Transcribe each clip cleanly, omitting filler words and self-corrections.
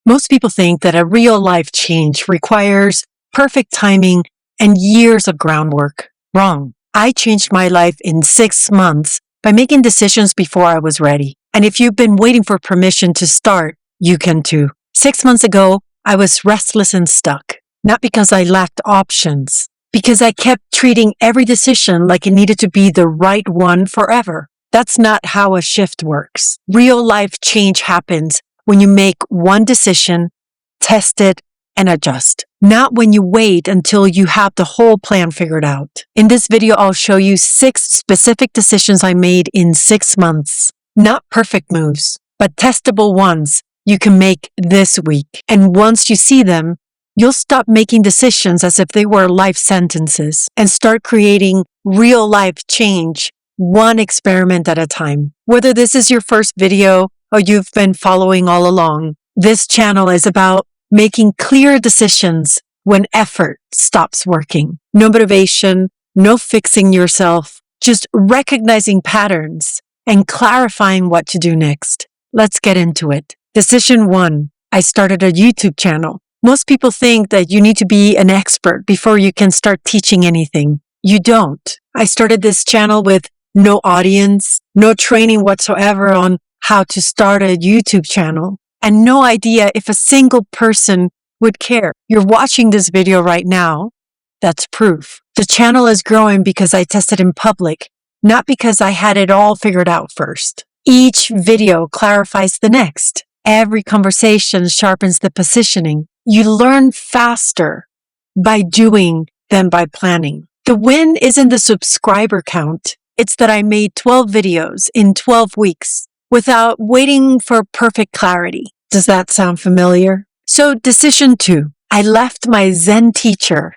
Most people think that a real life change requires perfect timing and years of groundwork. Wrong. I changed my life in 6 months by making decisions before I was ready. And if you've been waiting for permission to start, you can too. 6 months ago, I was restless and stuck. Not because I lacked options, because I kept treating every decision like it needed to be the right one forever. That's not how a shift works. Real life change happens when you make one decision, test it, and adjust. Not when you wait until you have the whole plan figured out. In this video, I'll show you 6 specific decisions I made in 6 months. Not perfect moves, but testable ones you can make this week. And once you see them, you'll stop making decisions as if they were life sentences and start creating real life change, one experiment at a time. Whether this is your first video or you've been following all along, this channel is about making clear decisions when effort stops working. No motivation, no fixing yourself, just recognizing patterns and clarifying what to do next. Let's get into it. Decision 1. I started a YouTube channel. Most people think that you need to be an expert before you can start teaching anything. You don't. I started this channel with no audience, no training whatsoever on how to start a YouTube channel, and no idea if a single person would care. You're watching this video right now. That's proof. The channel is growing because I tested in public, not because I had it all figured out first. Each video clarifies the next. Every conversation sharpens the positioning. You learn faster by doing than by planning. The win isn't the subscriber count. It's that I made 12 videos in 12 weeks without waiting for perfect clarity. Does that sound familiar? So decision 2, I left my Zen teacher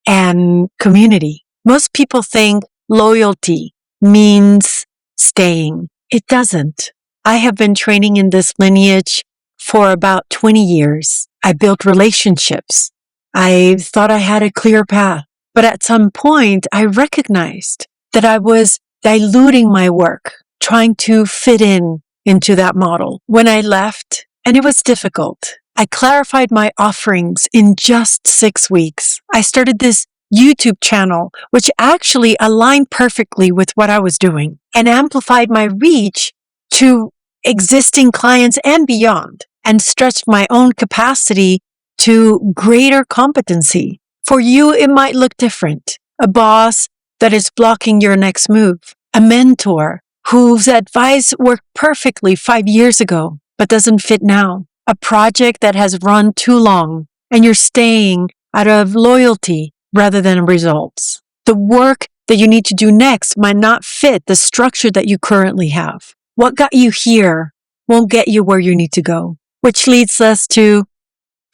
and community. Most people think loyalty means staying. It doesn't. I have been training in this lineage for about 20 years. I built relationships. I thought I had a clear path. But at some point, I recognized that I was diluting my work, trying to fit into that model. When I left, and it was difficult, I clarified my offerings in just 6 weeks. I started this YouTube channel, which actually aligned perfectly with what I was doing and amplified my reach to existing clients and beyond, and stretched my own capacity to greater competency. For you, it might look different. A boss that is blocking your next move. A mentor whose advice worked perfectly 5 years ago, but doesn't fit now. A project that has run too long and you're staying out of loyalty rather than results. The work that you need to do next might not fit the structure that you currently have. What got you here won't get you where you need to go, which leads us to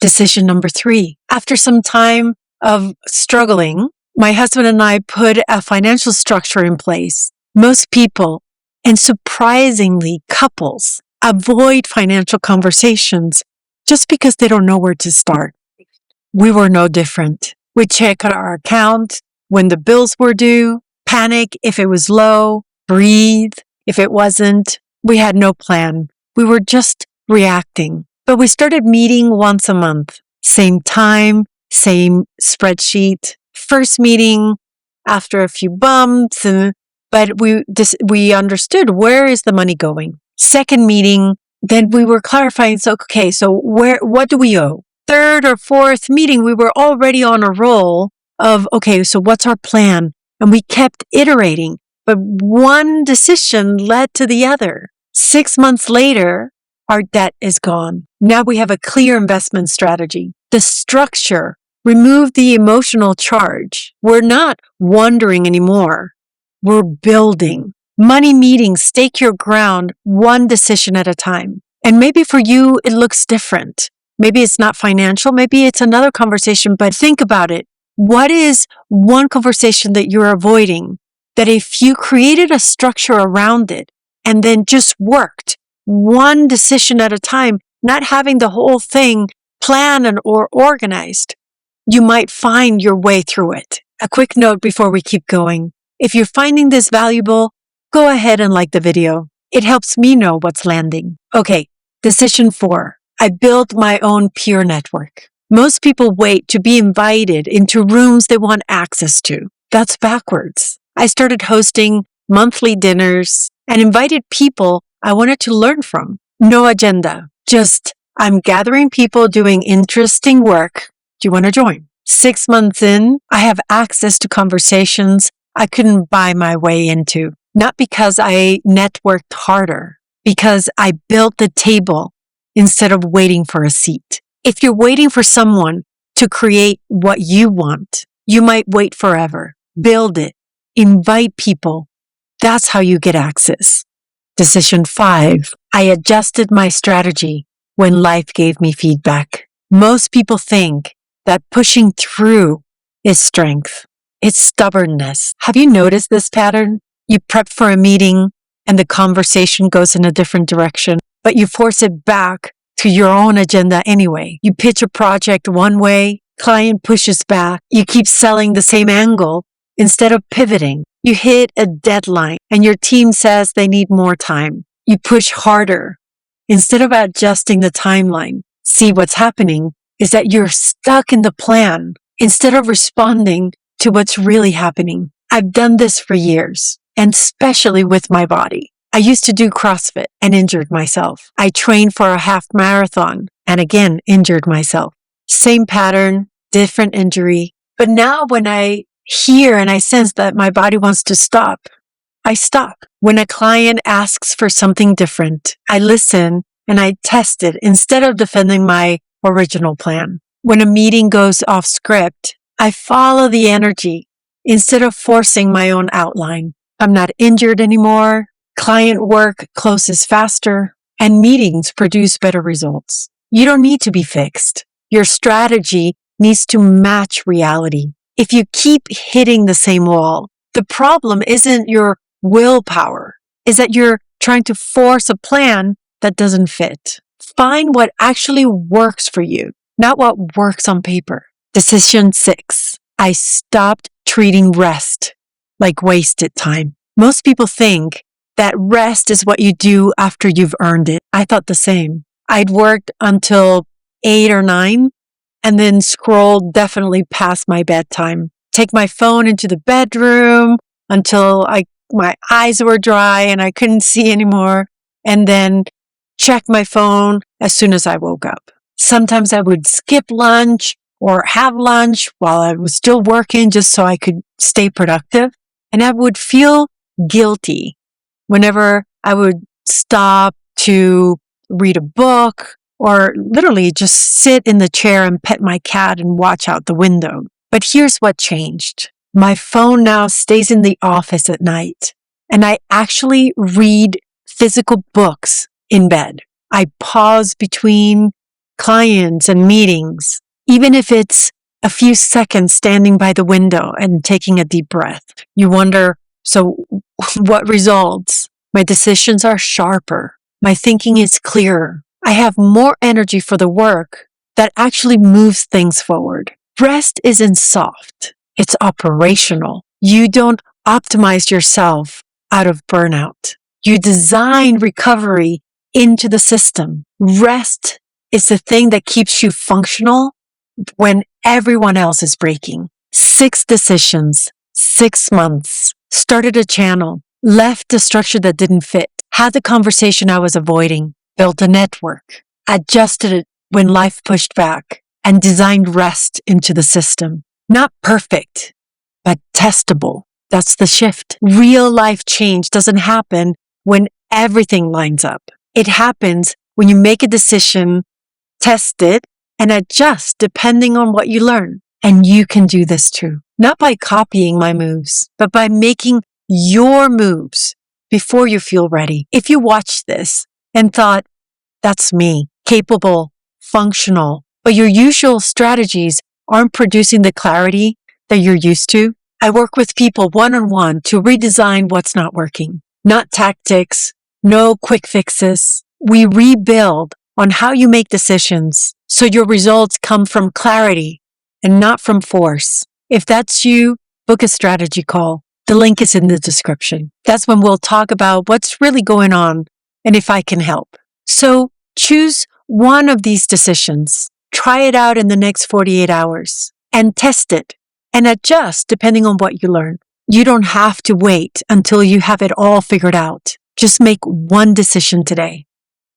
decision number 3. After some time of struggling, my husband and I put a financial structure in place. Most people, and surprisingly couples, avoid financial conversations just because they don't know where to start. We were no different. We checked our account when the bills were due, panic if it was low, breathe if it wasn't. We had no plan. We were just reacting. But we started meeting once a month. Same time, same spreadsheet. First meeting after a few bumps, but we understood where is the money going. Second meeting, then we were clarifying, so what do we owe? Third or fourth meeting, we were already on a roll of, so what's our plan? And we kept iterating, but one decision led to the other. 6 months later, our debt is gone. Now we have a clear investment strategy. The structure removed the emotional charge. We're not wondering anymore. We're building. Money meetings, stake your ground, one decision at a time. And maybe for you, it looks different. Maybe it's not financial. Maybe it's another conversation, but think about it. What is one conversation that you're avoiding that if you created a structure around it and then just worked one decision at a time, not having the whole thing planned or organized, you might find your way through it. A quick note before we keep going. If you're finding this valuable, go ahead and like the video. It helps me know what's landing. Okay, decision 4. I built my own peer network. Most people wait to be invited into rooms they want access to. That's backwards. I started hosting monthly dinners and invited people I wanted to learn from. No agenda. Just, I'm gathering people doing interesting work. Do you want to join? 6 months in, I have access to conversations I couldn't buy my way into. Not because I networked harder, because I built the table instead of waiting for a seat. If you're waiting for someone to create what you want, you might wait forever. Build it. Invite people. That's how you get access. Decision 5. I adjusted my strategy when life gave me feedback. Most people think that pushing through is strength. It's stubbornness. Have you noticed this pattern? You prep for a meeting and the conversation goes in a different direction, but you force it back to your own agenda anyway. You pitch a project one way, client pushes back. You keep selling the same angle instead of pivoting. You hit a deadline and your team says they need more time. You push harder instead of adjusting the timeline. See, what's happening is that you're stuck in the plan instead of responding to what's really happening. I've done this for years, and especially with my body. I used to do CrossFit and injured myself. I trained for a half marathon and again injured myself. Same pattern, different injury. But now when I hear and I sense that my body wants to stop, I stop. When a client asks for something different, I listen and I test it instead of defending my original plan. When a meeting goes off script, I follow the energy instead of forcing my own outline. I'm not injured anymore. Client work closes faster and meetings produce better results. You don't need to be fixed. Your strategy needs to match reality. If you keep hitting the same wall, the problem isn't your willpower, is that you're trying to force a plan that doesn't fit. Find what actually works for you, not what works on paper. Decision 6. I stopped treating rest like wasted time. Most people think that rest is what you do after you've earned it. I thought the same. I'd worked until 8 or 9 and then scroll definitely past my bedtime. Take my phone into the bedroom until my eyes were dry and I couldn't see anymore, and then check my phone as soon as I woke up. Sometimes I would skip lunch or have lunch while I was still working just so I could stay productive. And I would feel guilty whenever I would stop to read a book or literally just sit in the chair and pet my cat and watch out the window. But here's what changed. My phone now stays in the office at night, and I actually read physical books in bed. I pause between clients and meetings, even if it's a few seconds standing by the window and taking a deep breath. You wonder, so what results? My decisions are sharper. My thinking is clearer. I have more energy for the work that actually moves things forward. Rest isn't soft. It's operational. You don't optimize yourself out of burnout. You design recovery into the system. Rest is the thing that keeps you functional when everyone else is breaking. 6 decisions, 6 months, started a channel, left the structure that didn't fit, had the conversation I was avoiding, built a network, adjusted it when life pushed back, and designed rest into the system. Not perfect, but testable. That's the shift. Real life change doesn't happen when everything lines up. It happens when you make a decision, test it, and adjust depending on what you learn. And you can do this too. Not by copying my moves, but by making your moves before you feel ready. If you watched this and thought, that's me, capable, functional, but your usual strategies aren't producing the clarity that you're used to, I work with people one-on-one to redesign what's not working. Not tactics, no quick fixes. We rebuild on how you make decisions so your results come from clarity and not from force. If that's you, book a strategy call. The link is in the description. That's when we'll talk about what's really going on and if I can help. So choose one of these decisions. Try it out in the next 48 hours and test it and adjust depending on what you learn. You don't have to wait until you have it all figured out. Just make one decision today.